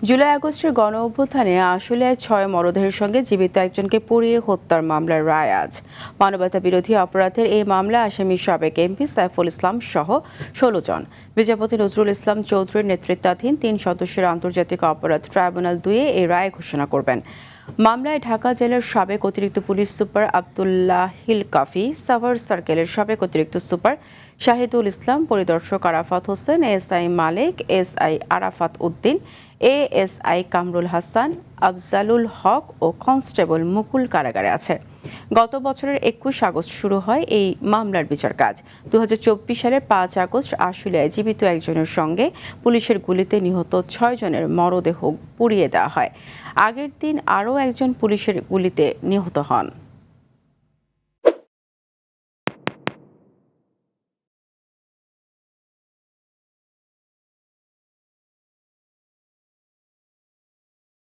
জুলাই আগস্টের গণ অভ্যুত্থানে আশুলিয়ায় ৬ মরদেহের সঙ্গে জীবিত একজনকে পুড়িয়ে হত্যার মামলার রায় আজ। মানবতা বিরোধী অপরাধের এই মামলা আসামি সাবেক এমপি সাইফুল ইসলাম সহ ১৬ জন। বিচারপতি নজরুল ইসলাম চৌধুরীর নেতৃত্বাধীন ৩ সদস্যের আন্তর্জাতিক অপরাধ ট্রাইব্যুনাল ২ এই রায় ঘোষণা করবেন। মামলায় ঢাকা জেলার সাবেক অতিরিক্ত পুলিশ সুপার আবদুল্লাহিল কাফি, সাভার সার্কেলের সাবেক অতিরিক্ত সুপার শাহিদুল ইসলাম, পরিদর্শক আরাফাত হোসেন, এসআই মালিক, এসআই আরাফাত উদ্দিন, এএসআই কামরুল হাসান, আফজালুল হক ও কনস্টেবল মুকুল কারাগারে আছে। গত বছরের ২১ আগস্ট শুরু হয় এই মামলার বিচার কাজ। ২০২৪ সালের ৫ আগস্ট আশুলিয়ায় জীবিত একজনের সঙ্গে পুলিশের গুলিতে নিহত ৬ জনের মরদেহ পুড়িয়ে দেওয়া হয়। আগের দিন আরও একজন পুলিশের গুলিতে নিহত হন।